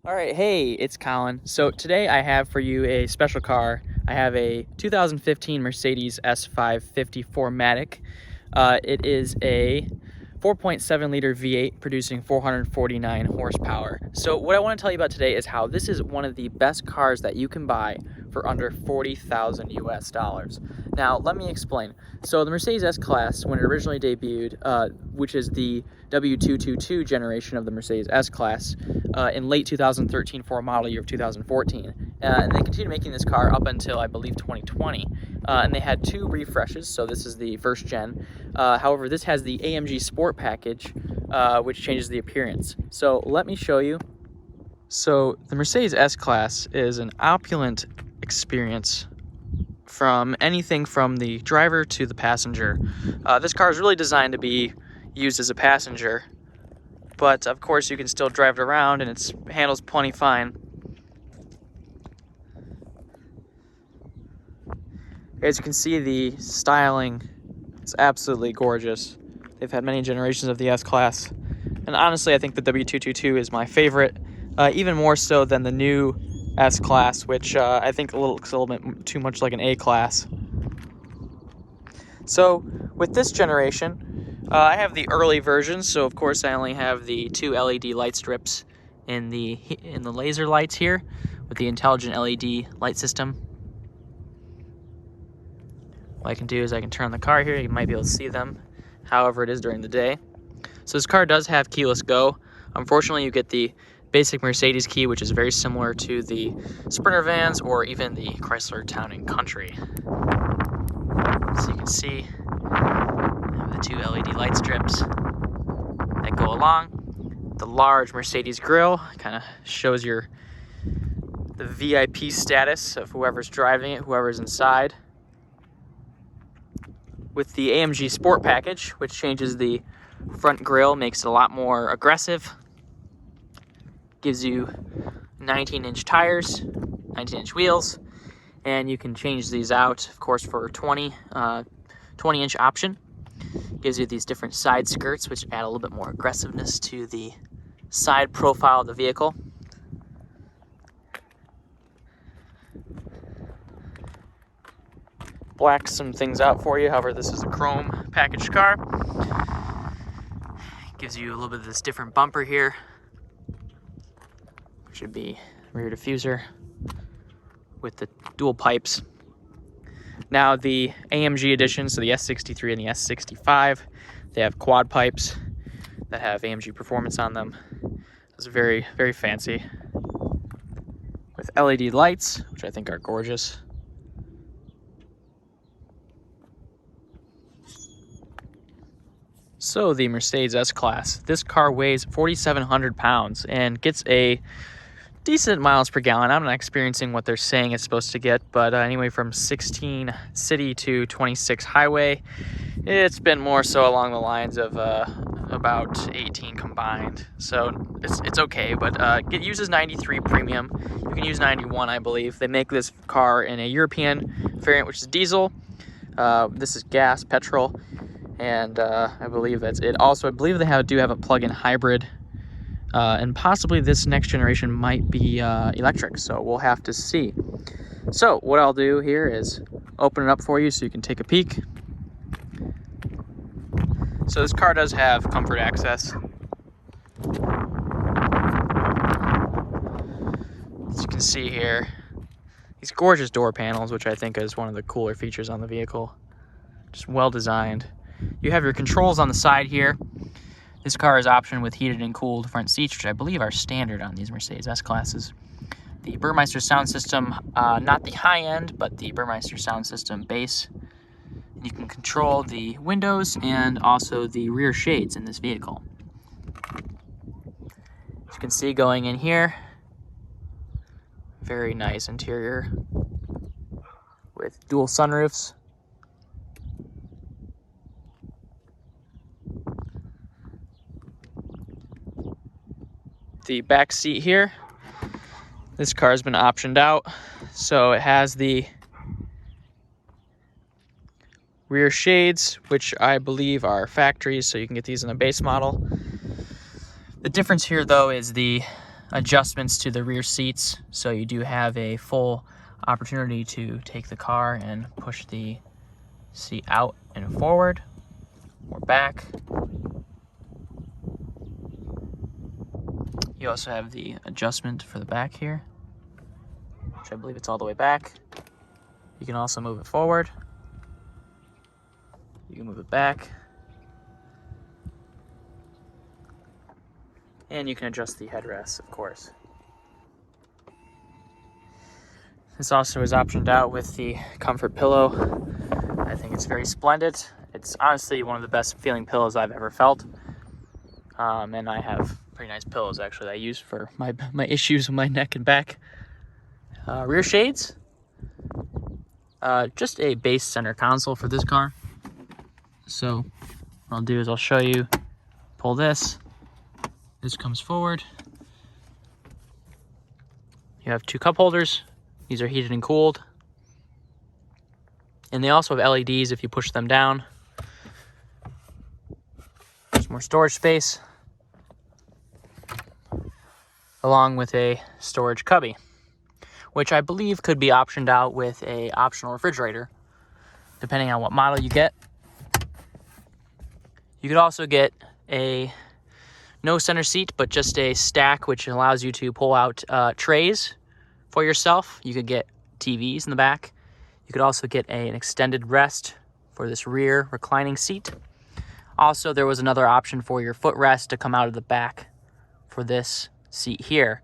All right, hey, it's Colin. So today I have for you a special car. I have a 2015 Mercedes S550 4MATIC. It is a 4.7 liter V8 producing 449 horsepower. So what I want to tell you about today is how this is one of the best cars that you can buy for under 40,000 US dollars. Now, let me explain. So the Mercedes S-Class, when it originally debuted, which is the W222 generation of the Mercedes S-Class, in late 2013 for a model year of 2014. And they continued making this car up until, I believe, 2020. And they had two refreshes, so this is the first gen. However, this has the AMG Sport package, which changes the appearance. So let me show you. So the Mercedes S-Class is an opulent experience from anything from the driver to the passenger. This car is really designed to be used as a passenger, but of course you can still drive it around and it handles plenty fine. As you can see, the styling is absolutely gorgeous. They've had many generations of the S-Class, and honestly I think the W222 is my favorite, even more so than the new S-Class, which I think looks a little bit too much like an A-Class. So with this generation, I have the early versions, so of course I only have the two LED light strips in the laser lights here with the intelligent LED light system. What I can do is I can turn on the car here. You might be able to see them however it is during the day. So this car does have keyless go. Unfortunately, you get the basic Mercedes key, which is very similar to the Sprinter vans or even the Chrysler Town & Country. So you can see I have the two LED light strips that go along. The large Mercedes grille kind of shows the VIP status of whoever's driving it, whoever's inside. With the AMG Sport package, which changes the front grille, makes it a lot more aggressive. Gives you 19-inch tires, 19-inch wheels, and you can change these out, of course, for 20-inch option. Gives you these different side skirts, which add a little bit more aggressiveness to the side profile of the vehicle. Blacks some things out for you. However, this is a chrome packaged car. Gives you a little bit of this different bumper here. Should be rear diffuser with the dual pipes. Now the AMG edition, so the S63 and the S65, they have quad pipes that have AMG performance on them. It's very, very fancy. With LED lights, which I think are gorgeous. So the Mercedes S-Class, this car weighs 4,700 pounds and gets a decent miles per gallon. I'm not experiencing what they're saying it's supposed to get, but anyway, from 16 city to 26 highway, it's been more so along the lines of about 18 combined. So it's okay, but it uses 93 premium. You can use 91, I believe. They make this car in a European variant, which is diesel. This is gas, petrol, and I believe that's it. Also, I believe they do have a plug-in hybrid. And possibly this next generation might be electric, so we'll have to see. So what I'll do here is open it up for you so you can take a peek. So this car does have comfort access. As you can see here, these gorgeous door panels, which I think is one of the cooler features on the vehicle. Just well designed. You have your controls on the side here. This car is optioned with heated and cooled front seats, which I believe are standard on these Mercedes S-Classes. The Burmeister sound system, not the high end, but the Burmeister sound system base. And you can control the windows and also the rear shades in this vehicle. As you can see going in here, very nice interior with dual sunroofs. The back seat here, this car has been optioned out, so it has the rear shades, which I believe are factory, so you can get these in a base model. The difference here though is the adjustments to the rear seats, so you do have a full opportunity to take the car and push the seat out and forward or back. You also have the adjustment for the back here, which I believe it's all the way back. You can also move it forward. You can move it back. And you can adjust the headrests, of course. This also is optioned out with the comfort pillow. I think it's very splendid. It's honestly one of the best feeling pillows I've ever felt. And I have pretty nice pillows actually that I use for my issues with my neck and back. Rear shades. Just a base center console for this car. So what I'll do is I'll show you, pull this. This comes forward. You have 2 cup holders. These are heated and cooled. And they also have LEDs if you push them down. There's more storage space, along with a storage cubby, which I believe could be optioned out with a optional refrigerator, depending on what model you get. You could also get a no center seat, but just a stack, which allows you to pull out trays for yourself. You could get TVs in the back. You could also get an extended rest for this rear reclining seat. Also, there was another option for your footrest to come out of the back for this seat here.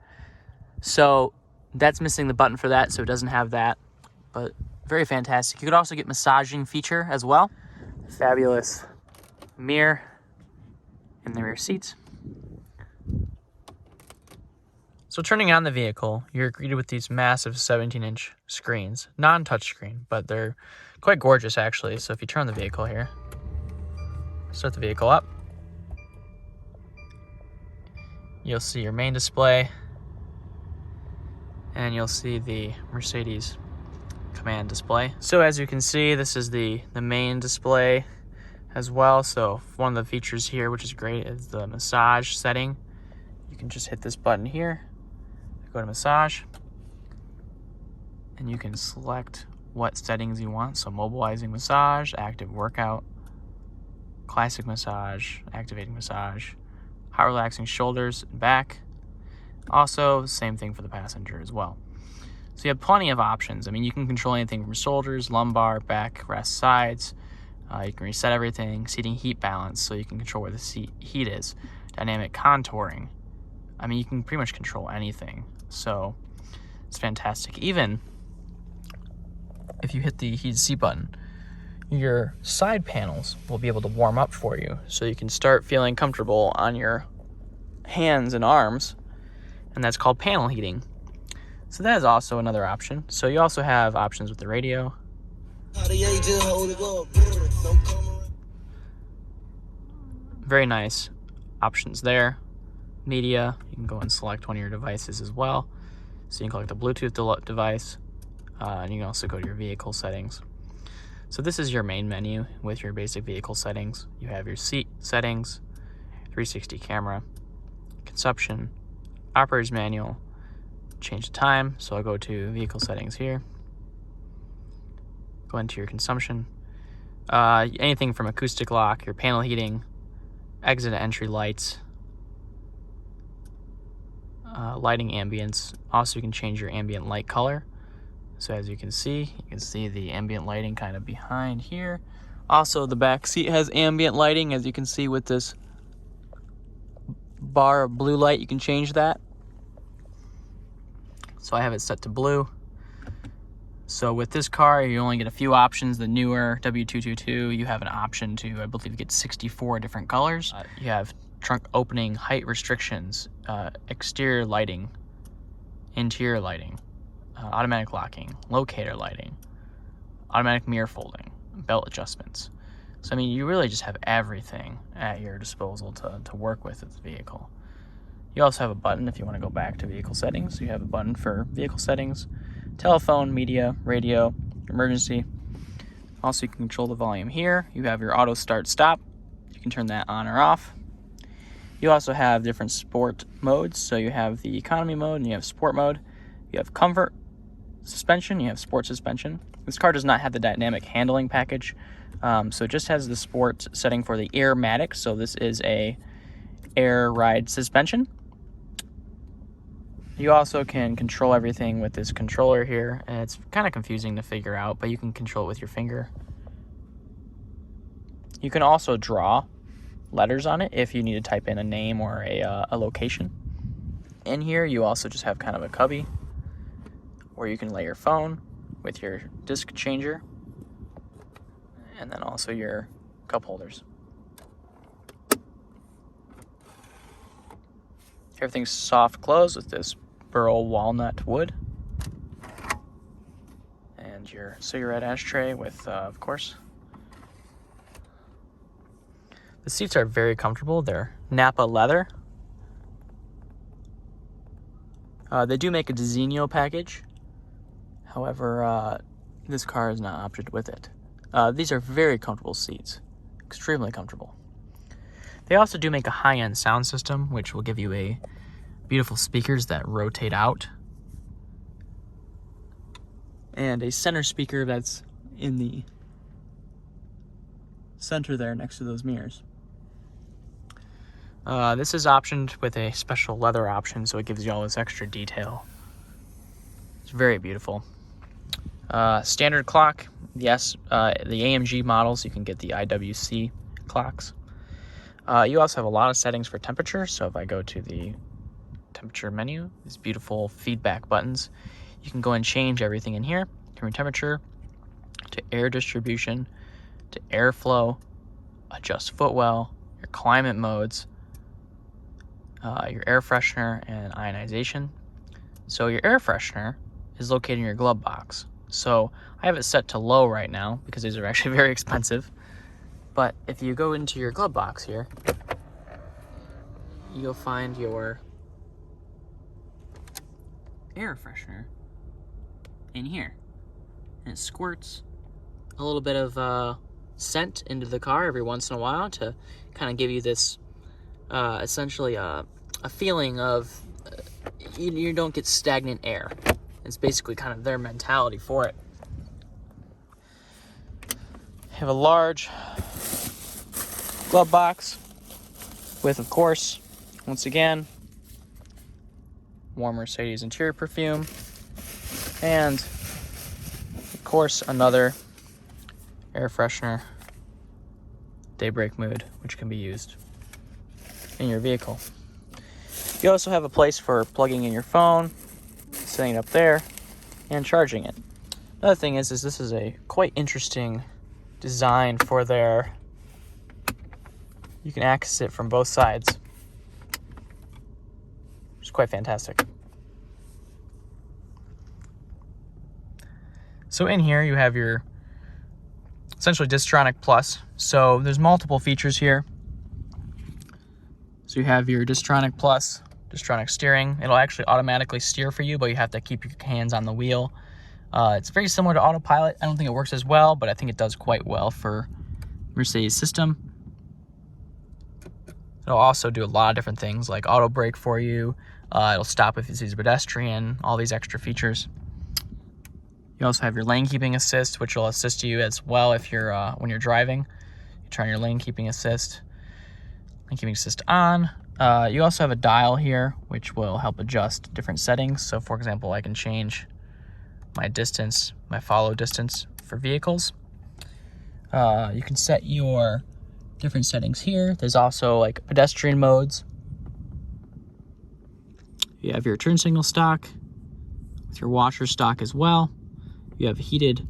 So that's missing the button for that, so it doesn't have that, but very fantastic. You could also get massaging feature as well. Fabulous mirror in the rear seats. So turning on the vehicle, you're greeted with these massive 17-inch screens. Non-touch screen, but they're quite gorgeous actually. So if you turn the vehicle here, start the vehicle up, you'll see your main display, and you'll see the Mercedes command display. So as you can see, this is the main display as well. So one of the features here, which is great, is the massage setting. You can just hit this button here, go to massage, and you can select what settings you want. So mobilizing massage, active workout, classic massage, activating massage, hot relaxing shoulders and back. Also, same thing for the passenger as well. So you have plenty of options. I mean, you can control anything from shoulders, lumbar, back, rest, sides. You can reset everything, seating heat balance, so you can control where the seat heat is. Dynamic contouring. I mean, you can pretty much control anything. So it's fantastic. Even if you hit the heated seat button, your side panels will be able to warm up for you, so you can start feeling comfortable on your hands and arms, and that's called panel heating. So that is also another option. So you also have options with the radio. Very nice options there. Media, you can go and select one of your devices as well. So you can select a Bluetooth device, and you can also go to your vehicle settings. So this is your main menu with your basic vehicle settings. You have your seat settings, 360 camera, consumption, operator's manual, change the time. So I'll go to vehicle settings here, go into your consumption, anything from acoustic lock, your panel heating, exit and entry lights, lighting ambience. Also, you can change your ambient light color. So as you can see the ambient lighting kind of behind here. Also, the back seat has ambient lighting, as you can see with this bar of blue light. You can change that. So I have it set to blue. So with this car, you only get a few options. The newer W222, you have an option to, I believe, get 64 different colors. You have trunk opening, height restrictions, exterior lighting, interior lighting, automatic locking, locator lighting, automatic mirror folding, belt adjustments. So I mean, you really just have everything at your disposal to work with the vehicle. You also have a button if you want to go back to vehicle settings. You have a button for vehicle settings, telephone, media, radio, emergency. Also, you can control the volume here. You have your auto start stop. You can turn that on or off. You also have different sport modes. So you have the economy mode and you have sport mode. You have comfort, suspension, you have sport suspension. This car does not have the dynamic handling package, so it just has the sport setting for the Airmatic. So this is a air ride suspension. You also can control everything with this controller here, and it's kind of confusing to figure out, but you can control it with your finger. You can also draw letters on it if you need to type in a name or a location. In here, you also just have kind of a cubby where you can lay your phone with your disc changer, and then also your cup holders. Everything's soft close with this burl walnut wood, and your cigarette ashtray with, of course. The seats are very comfortable. They're Napa leather. They do make a Designo package. However, this car is not opted with it. These are very comfortable seats, extremely comfortable. They also do make a high-end sound system, which will give you a beautiful speakers that rotate out, and a center speaker that's in the center there next to those mirrors. This is optioned with a special leather option, so it gives you all this extra detail. It's very beautiful. Standard clock, yes. The AMG models, you can get the IWC clocks. You also have a lot of settings for temperature. So if I go to the temperature menu, these beautiful feedback buttons, you can go and change everything in here, from your temperature to air distribution to airflow, adjust footwell, your climate modes, your air freshener, and ionization. So your air freshener is located in your glove box. So I have it set to low right now because these are actually very expensive. But if you go into your glove box here, you'll find your air freshener in here. And it squirts a little bit of scent into the car every once in a while to kind of give you this essentially a feeling of you don't get stagnant air. It's basically kind of their mentality for it. Have a large glove box with, of course, once again, warm Mercedes interior perfume, and of course another air freshener daybreak mood, which can be used in your vehicle. You also have a place for plugging in your phone, setting it up there, and charging it. Another thing is this is a quite interesting design for their, you can access it from both sides, which is quite fantastic. So in here you have your essentially Distronic Plus. So there's multiple features here. So you have your Distronic Plus, Distronic steering. It'll actually automatically steer for you, but you have to keep your hands on the wheel. It's very similar to autopilot. I don't think it works as well, but I think it does quite well for Mercedes system. It'll also do a lot of different things like auto brake for you. It'll stop if it sees a pedestrian, all these extra features. You also have your lane keeping assist, which will assist you as well if you're when you're driving. You turn your lane keeping assist on. You also have a dial here, which will help adjust different settings. So for example, I can change my distance, my follow distance for vehicles. You can set your different settings here. There's also like pedestrian modes. You have your turn signal stock with your washer stock as well. You have a heated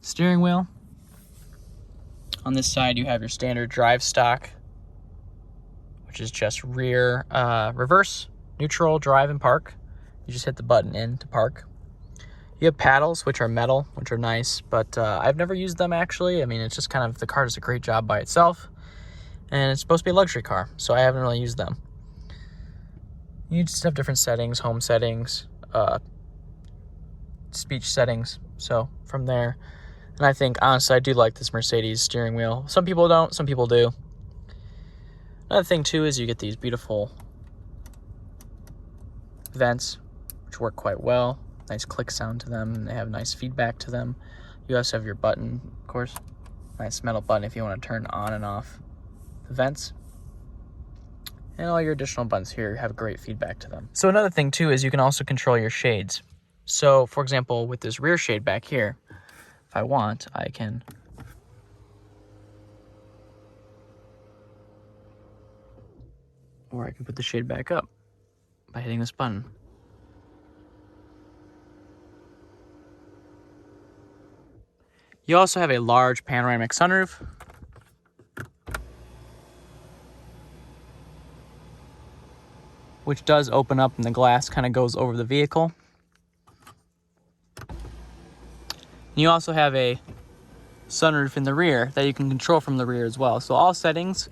steering wheel. On this side, you have your standard drive stock, which is just reverse, neutral, drive, and park. You just hit the button in to park. You have paddles, which are metal, which are nice, but I've never used them actually. I mean, it's just kind of, the car does a great job by itself, and it's supposed to be a luxury car, so I haven't really used them. You just have different settings, home settings, speech settings, so from there. And I think, honestly, I do like this Mercedes steering wheel. Some people don't, some people do. Another thing too is you get these beautiful vents, which work quite well. Nice click sound to them, and they have nice feedback to them. You also have your button, of course. Nice metal button if you want to turn on and off the vents. And all your additional buttons here have great feedback to them. So another thing too is you can also control your shades. So for example, with this rear shade back here, if I want, I can put the shade back up by hitting this button. You also have a large panoramic sunroof. Which does open up and the glass kind of goes over the vehicle. You also have a sunroof in the rear that you can control from the rear as well. So all settings,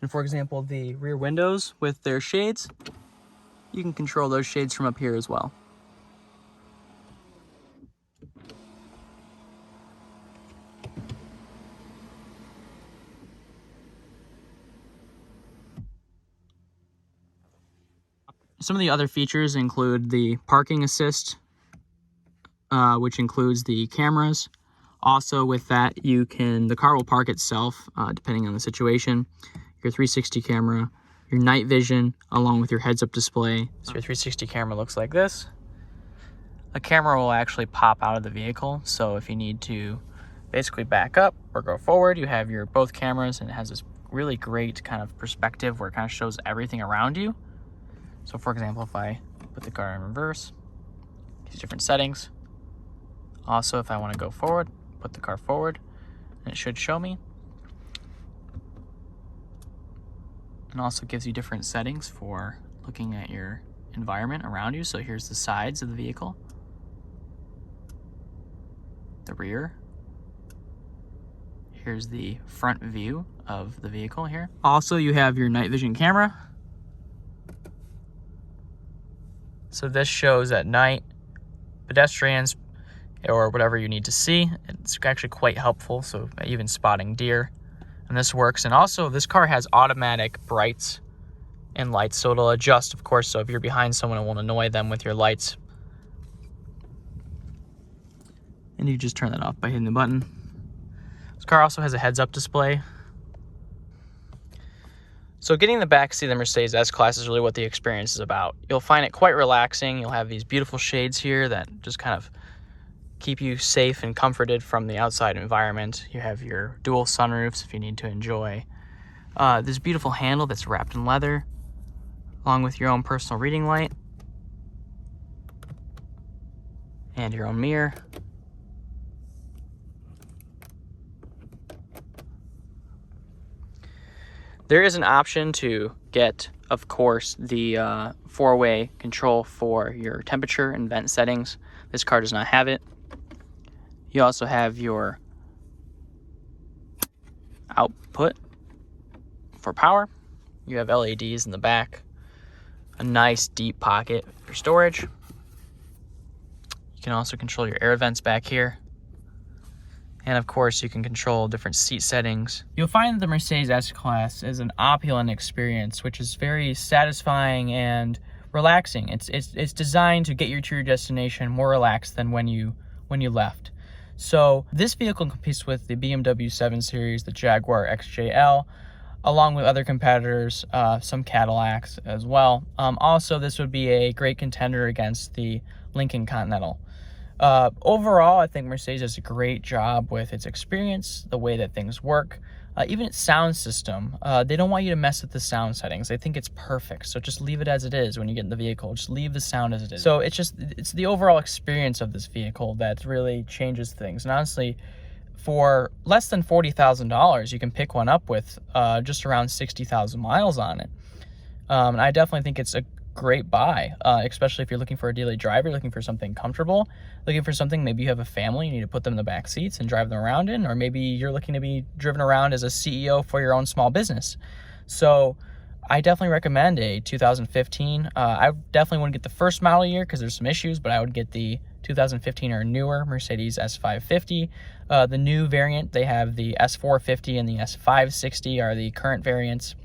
and for example, the rear windows with their shades, you can control those shades from up here as well. Some of the other features include the parking assist, which includes the cameras. Also with that, the car will park itself, depending on the situation. Your 360 camera, your night vision, along with your heads-up display. So your 360 camera looks like this. A camera will actually pop out of the vehicle, so if you need to basically back up or go forward, you have your both cameras, and it has this really great kind of perspective where it kind of shows everything around you. So for example, if I put the car in reverse, these different settings. Also, if I want to go forward, put the car forward, and it should show me. And also gives you different settings for looking at your environment around you. So here's the sides of the vehicle, the rear. Here's the front view of the vehicle here. Also, you have your night vision camera. So this shows at night pedestrians or whatever you need to see. It's actually quite helpful, so even spotting deer. And this works. And also this car has automatic brights and lights, so it'll adjust, of course. So if you're behind someone, it won't annoy them with your lights. And you just turn that off by hitting the button. This car also has a heads-up display. So getting in the backseat of the Mercedes S-Class is really what the experience is about. You'll find it quite relaxing. You'll have these beautiful shades here that just kind of keep you safe and comforted from the outside environment. You have your dual sunroofs if you need to enjoy this beautiful handle that's wrapped in leather, along with your own personal reading light and your own mirror. There is an option to get, of course, the four-way control for your temperature and vent settings. This car does not have it. You also have your output for power. You have LEDs in the back, a nice deep pocket for storage. You can also control your air vents back here. And of course, you can control different seat settings. You'll find the Mercedes S-Class is an opulent experience, which is very satisfying and relaxing. It's designed to get you to your destination more relaxed than when you left. So this vehicle competes with the BMW 7 Series, the Jaguar XJL, along with other competitors, some Cadillacs as well. Also, this would be a great contender against the Lincoln Continental. Overall, I think Mercedes does a great job with its experience, the way that things work, even its sound system. They don't want you to mess with the sound settings. They think it's perfect, so just leave it as it is when you get in the vehicle. Just leave the sound as it is. So it's the overall experience of this vehicle that really changes things. And honestly, for less than $40,000, you can pick one up with just around 60,000 miles on it. And I definitely think it's a great buy, especially if you're looking for a daily driver, looking for something comfortable, looking for something, maybe you have a family, you need to put them in the back seats and drive them around in, or maybe you're looking to be driven around as a CEO for your own small business. So I definitely recommend a 2015. I definitely wouldn't get the first model year because there's some issues, but I would get the 2015 or newer Mercedes S550. The new variant, they have the S450 and the S560 are the current variants.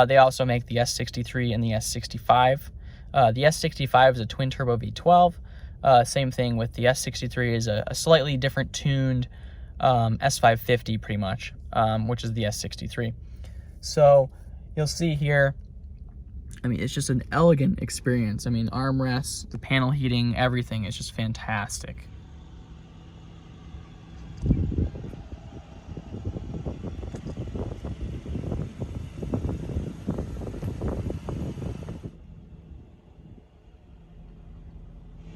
They also make the S63 and the S65. The S65 is a twin-turbo V12. Same thing with the S63 is a slightly different tuned S550 pretty much, which is the S63. So you'll see here, I mean, it's just an elegant experience. I mean, armrests, the panel heating, everything is just fantastic.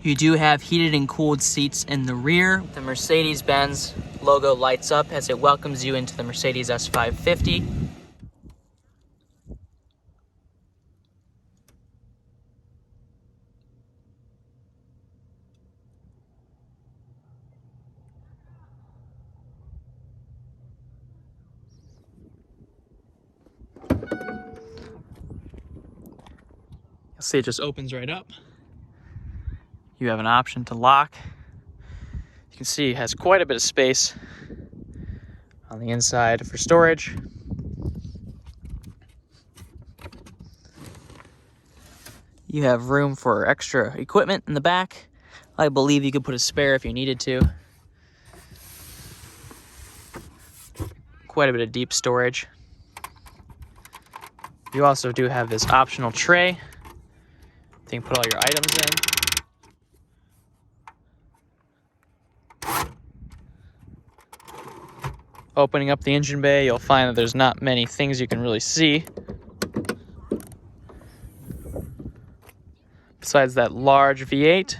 You do have heated and cooled seats in the rear. The Mercedes-Benz logo lights up as it welcomes you into the Mercedes S550. You'll see it just opens right up. You have an option to lock. You can see it has quite a bit of space on the inside for storage. You have room for extra equipment in the back. I believe you could put a spare if you needed to. Quite a bit of deep storage. You also do have this optional tray. You can put all your items in. Opening up the engine bay, you'll find that there's not many things you can really see. Besides that large V8.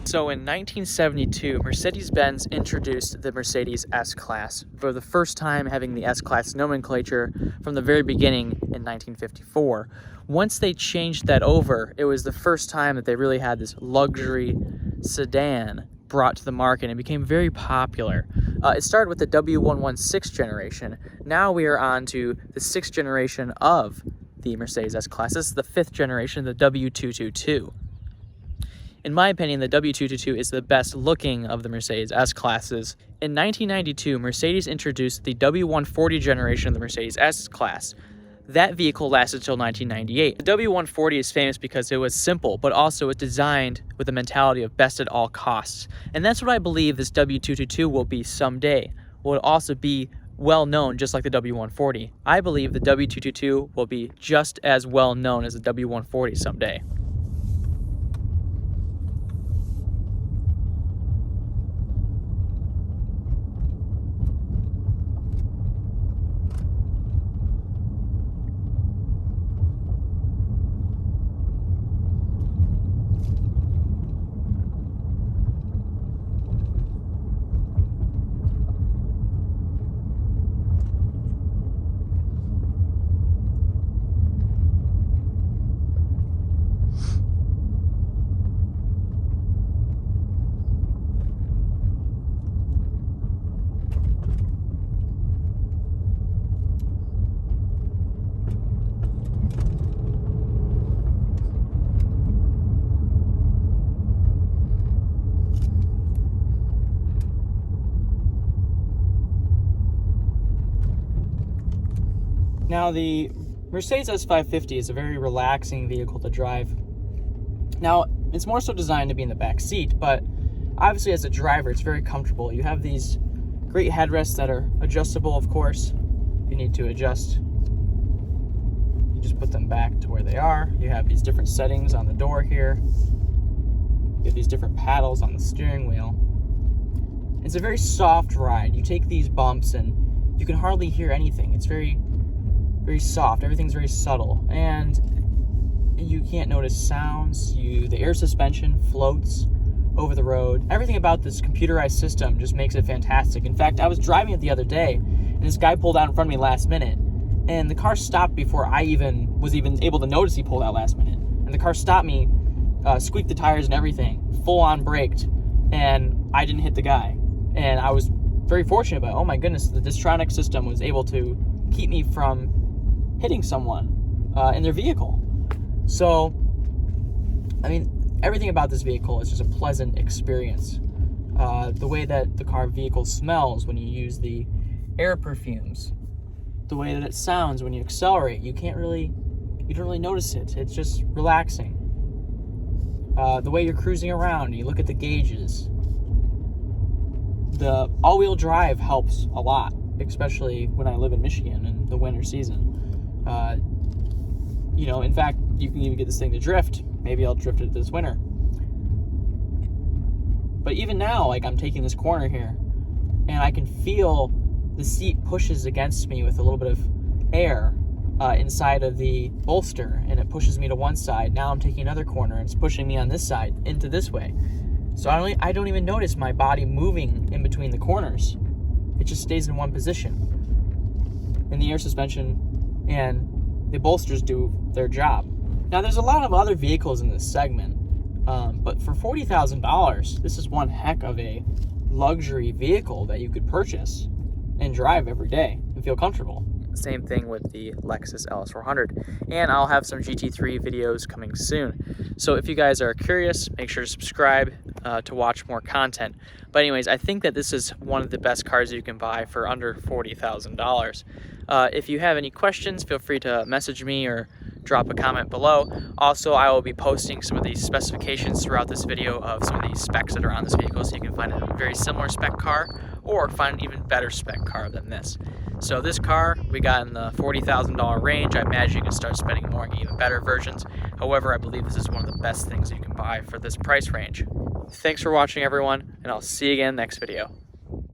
So in 1972, Mercedes-Benz introduced the Mercedes S-Class, for the first time having the S-Class nomenclature from the very beginning in 1954. Once they changed that over, it was the first time that they really had this luxury sedan brought to the market and became very popular. It started with the W116 generation. Now we are on to the 6th generation of the Mercedes S-Class. This is the 5th generation, the W222. In my opinion, the W222 is the best looking of the Mercedes S-Classes. In 1992, Mercedes introduced the W140 generation of the Mercedes S-Class. That vehicle lasted until 1998. The W140 is famous because it was simple, but also it's designed with the mentality of best at all costs. And that's what I believe this W222 will be someday. Will also be well known just like the W140. I believe the W222 will be just as well known as the W140 someday. Now, the Mercedes S550 is a very relaxing vehicle to drive. Now, it's more so designed to be in the back seat, but obviously as a driver, it's very comfortable. You have these great headrests that are adjustable, of course. If you need to adjust, you just put them back to where they are. You have these different settings on the door here. You have these different paddles on the steering wheel. It's a very soft ride. You take these bumps and you can hardly hear anything. It's very soft. Everything's very subtle. And You can't notice sounds. The air suspension floats over the road. Everything about this computerized system just makes it fantastic. In fact, I was driving it the other day, and this guy pulled out in front of me last minute, and the car stopped before I was even able to notice he pulled out last minute. And the car stopped me, squeaked the tires and everything, full on braked, and I didn't hit the guy. And I was very fortunate, but oh my goodness, the Distronic system was able to keep me from hitting someone in their vehicle. So, I mean, everything about this vehicle is just a pleasant experience. The way that the vehicle smells when you use the air perfumes, the way that it sounds when you accelerate, you don't really notice it. It's just relaxing. The way you're cruising around, you look at the gauges. The all-wheel drive helps a lot, especially when I live in Michigan in the winter season. In fact, you can even get this thing to drift. Maybe I'll drift it this winter. But even now, like, I'm taking this corner here, and I can feel the seat pushes against me with a little bit of air inside of the bolster, and it pushes me to one side. Now I'm taking another corner, and it's pushing me on this side into this way. So I don't even notice my body moving in between the corners. It just stays in one position. And the air suspension and the bolsters do their job. Now, there's a lot of other vehicles in this segment, but for $40,000, this is one heck of a luxury vehicle that you could purchase and drive every day and feel comfortable. Same thing with the Lexus LS400, and I'll have some GT3 videos coming soon. So if you guys are curious, make sure to subscribe to watch more content. But anyways, I think that this is one of the best cars you can buy for under $40,000. If you have any questions, feel free to message me or drop a comment below. Also, I will be posting some of the specifications throughout this video of some of the specs that are on this vehicle, so you can find a very similar spec car or find an even better spec car than this. So this car we got in the $40,000 range. I imagine you can start spending more and get even better versions. However, I believe this is one of the best things you can buy for this price range. Thanks for watching, everyone, and I'll see you again next video.